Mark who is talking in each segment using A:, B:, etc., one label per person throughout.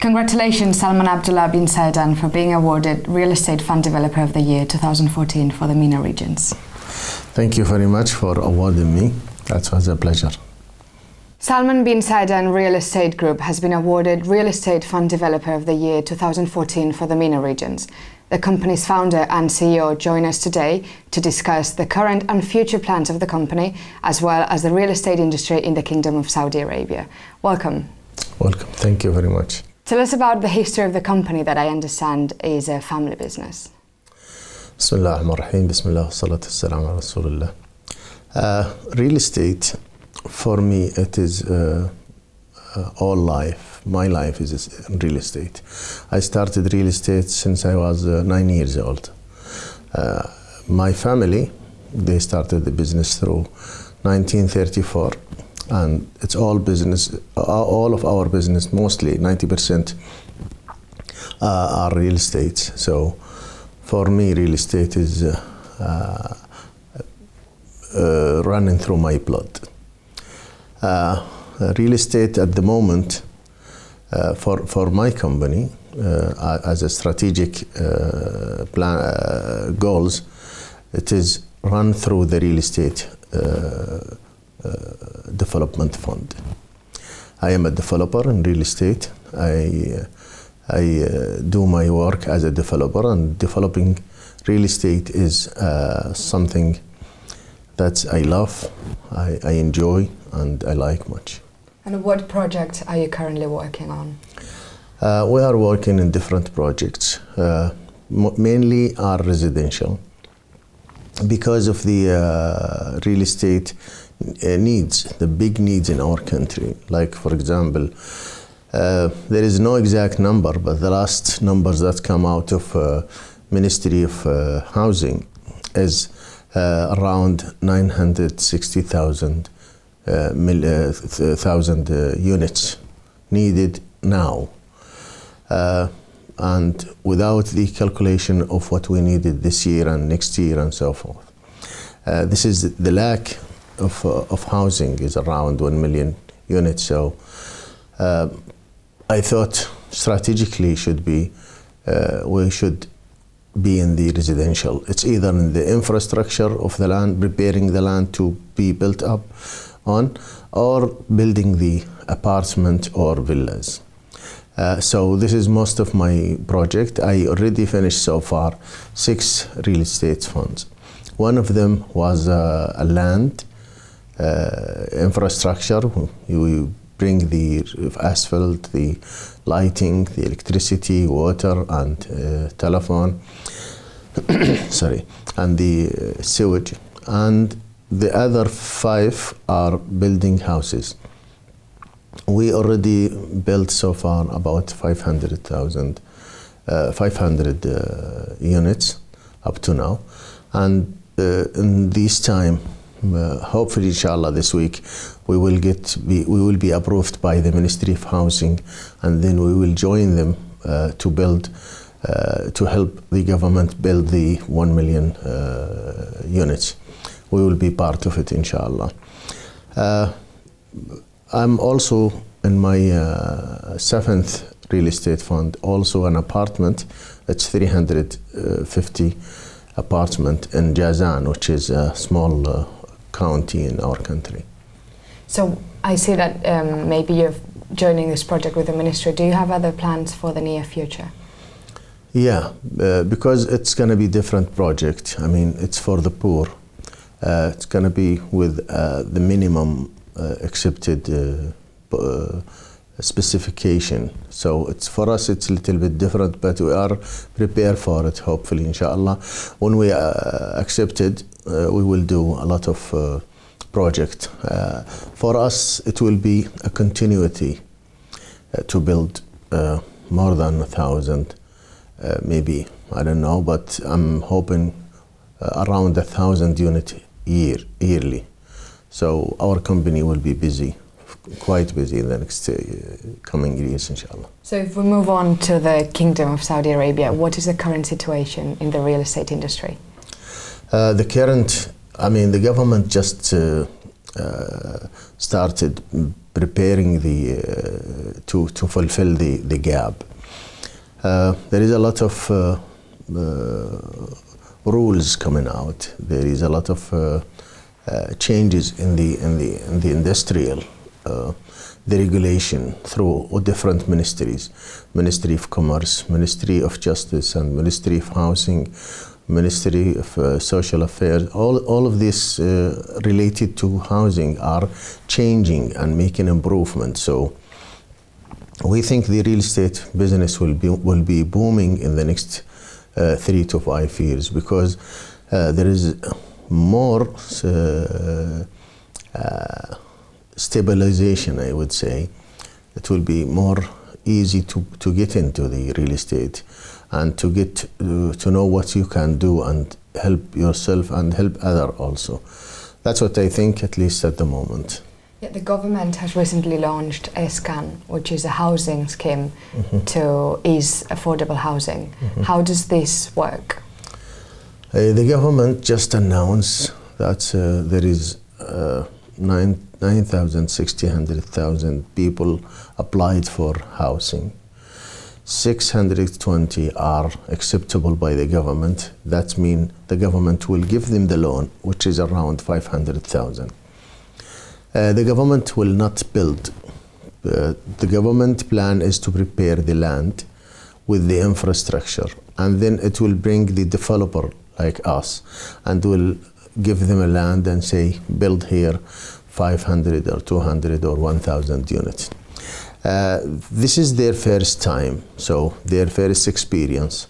A: Congratulations, Salman Abdullah bin Saedan, for being awarded Real Estate Fund Developer of the Year 2014 for the MENA regions.
B: Thank you very much for awarding me. That was a pleasure.
A: Salman bin Saedan Real Estate Group has been awarded Real Estate Fund Developer of the Year 2014 for the MENA regions. The company's founder and CEO join us today to discuss the current and future plans of the company, as well as the real estate industry in the Kingdom of Saudi Arabia. Welcome.
B: Welcome. Thank you very much.
A: Tell us about the history of the company that I understand is a family business.
B: Bismillah ar-Rahman ar-Rahim. Bismillah salatu wassalam ala Rasulullah. Real estate, for me, it is all life. My life is real estate. I started real estate since I was 9 years old. My family, they started the business through 1934, and it's all business, all of our business, mostly 90% are real estate. So for me, real estate is running through my blood. Real estate at the moment, for my company, as a strategic goals, it is run through the real estate development fund. I am a developer in real estate. I do my work as a developer, and developing real estate is something that I love, I enjoy, and I like much.
A: And what projects are you currently working on?
B: We are working in different projects, mainly are residential, because of the real estate needs, the big needs in our country. Like, for example, there is no exact number, but the last numbers that come out of Ministry of Housing is around 960,000 units needed now, and without the calculation of what we needed this year and next year and so forth. This is the lack of housing is around 1 million units. So I thought strategically we should be in the residential. It's either in the infrastructure of the land, preparing the land to be built up on, or building the apartment or villas. So this is most of my project. I already finished so far 6 real estate funds. One of them was a land infrastructure. You bring the asphalt, the lighting, the electricity, water, and telephone, sorry, and the sewage. And the other 5 are building houses. We already built so far about 500 units up to now. And in this time, hopefully, inshallah, this week, we will be approved by the Ministry of Housing, and then we will join them to build, to help the government build the 1 million units. We will be part of it, inshallah. I'm also in my 7th real estate fund, also an apartment. It's 350 apartment in Jazan, which is a small county in our country.
A: So I see that maybe you're joining this project with the ministry. Do you have other plans for the near future?
B: Yeah, because it's going to be different project. I mean, it's for the poor. It's going to be with the minimum accepted specification. So it's for us, it's a little bit different, but we are prepared for it, hopefully, inshallah. When we accepted, we will do a lot of project. For us, it will be a continuity to build more than 1,000, maybe, I don't know, but I'm hoping around 1,000 units yearly. So our company will be busy, quite busy in the next coming years, inshallah.
A: So if we move on to the Kingdom of Saudi Arabia, what is the current situation in the real estate industry?
B: The current, I mean, the government just started preparing to fulfill the gap. There is a lot of rules coming out. There is a lot of changes in the industrial the regulation through different ministries: Ministry of Commerce, Ministry of Justice, and Ministry of Housing, Ministry of Social Affairs. All of this related to housing are changing and making improvements. So we think the real estate business will be booming in the next 3 to 5 years, because there is more stabilization, I would say. It will be more easy to get into the real estate and to get to know what you can do and help yourself and help other also. That's what I think, at least at the moment.
A: Yeah, the government has recently launched ESCAN, which is a housing scheme to ease affordable housing. How does this work?
B: The government just announced that there is 9,600,000 people applied for housing. 620 are acceptable by the government. That means the government will give them the loan, which is around 500,000. The government will not build. The government plan is to prepare the land with the infrastructure, and then it will bring the developer like us and will give them a land and say, build here 500 or 200 or 1,000 units. This is their first time, so their first experience.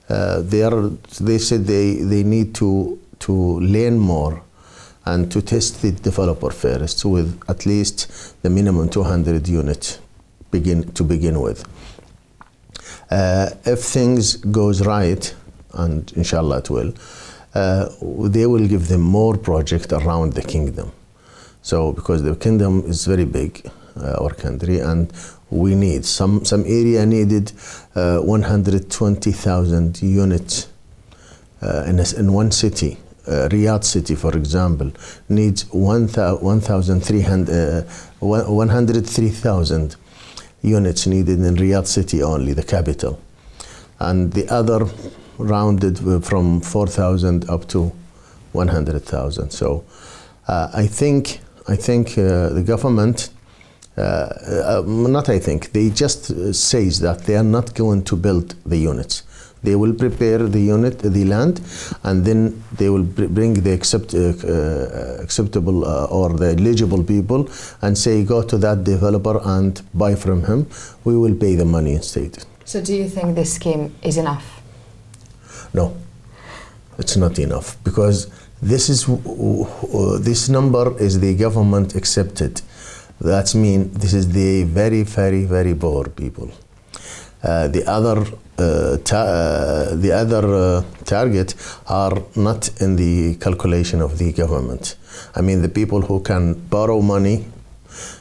B: They said they need to learn more and to test the developer first with at least the minimum 200 units to begin with. If things goes right, and inshallah it will, they will give them more projects around the kingdom. So because the kingdom is very big, our country, and we need some area needed 120,000 units in one city. Riyadh city, for example, needs 103,000 units needed in Riyadh city only, the capital, and the other rounded from 4,000 up to 100,000. So I think the government, they just says that they are not going to build the units. They will prepare the land, and then they will bring the acceptable or the eligible people and say, go to that developer and buy from him. We will pay the money instead.
A: So do you think this scheme is enough?
B: No, it's not enough, because this number is the government accepted. That means this is the very, very, very poor people. The other target are not in the calculation of the government. I mean, the people who can borrow money,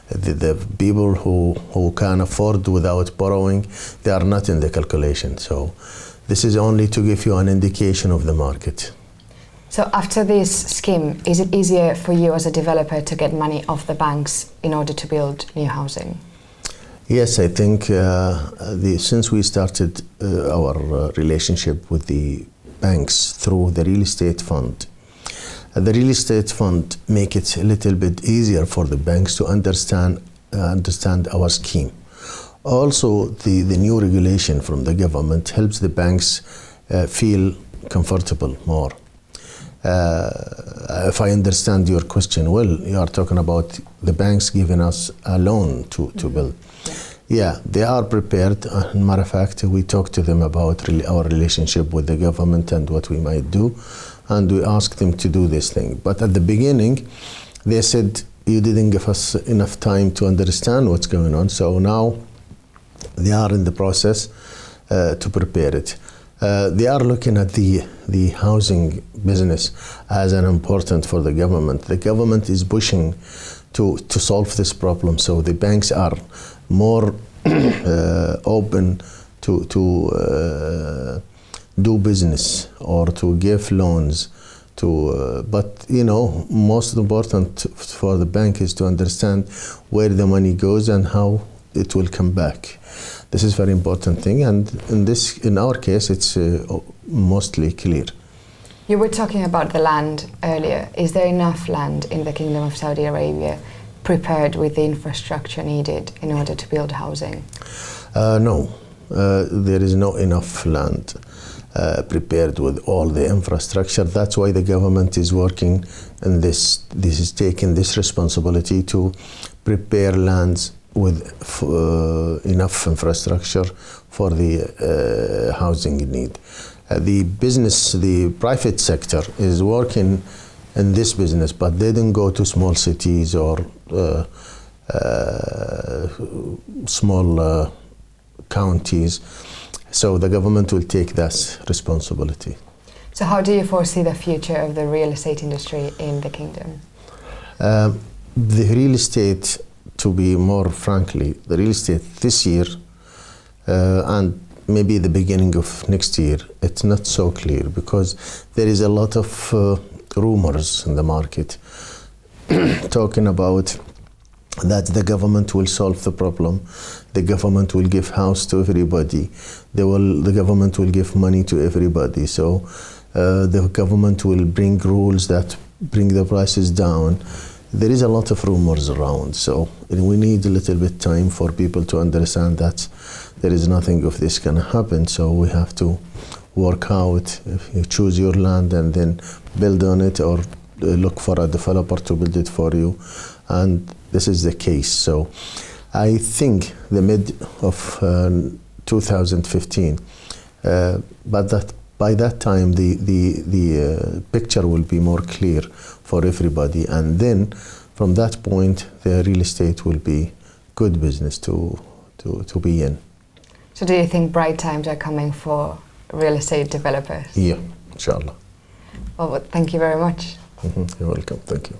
B: the people who can afford without borrowing, they are not in the calculation. So this is only to give you an indication of the market.
A: So after this scheme, is it easier for you as a developer to get money off the banks in order to build new housing?
B: Yes, I think since we started our relationship with the banks through the real estate fund, the real estate fund make it a little bit easier for the banks to understand our scheme. Also, the new regulation from the government helps the banks feel comfortable more. If I understand your question well, you are talking about the banks giving us a loan to build. Yeah, they are prepared. Matter of fact, we talked to them about our relationship with the government and what we might do, and we asked them to do this thing. But at the beginning, they said, you didn't give us enough time to understand what's going on. So now they are in the process to prepare it. They are looking at the housing business as an important for the government. The government is pushing to solve this problem, so the banks are more open to do business or to give loans But you know, most important for the bank is to understand where the money goes and how it will come back. This is very important thing, and in our case, it's mostly clear.
A: You were talking about the land earlier. Is there enough land in the Kingdom of Saudi Arabia prepared with the infrastructure needed in order to build housing?
B: No, there is not enough land prepared with all the infrastructure. That's why the government is working in this is taking this responsibility to prepare lands with enough infrastructure for the housing need. The private sector is working in this business, but they didn't go to small cities or small counties. So the government will take that responsibility.
A: So how do you foresee the future of the real estate industry in the kingdom?
B: The real estate, to be more frankly, the real estate this year and maybe the beginning of next year, it's not so clear because there is a lot of rumors in the market talking about that the government will solve the problem, the government will give house to everybody, the government will give money to everybody, so the government will bring rules that bring the prices down. There is a lot of rumors around, so we need a little bit time for people to understand that there is nothing of this can happen, so we have to work out if you choose your land and then build on it, or look for a developer to build it for you, and this is the case. So I think the mid of 2015, but by that time the picture will be more clear for everybody, and then from that point the real estate will be good business to be in.
A: So do you think bright times are coming for real estate developers?
B: Yeah, inshallah.
A: Well, thank you very much.
B: You're welcome. Thank you.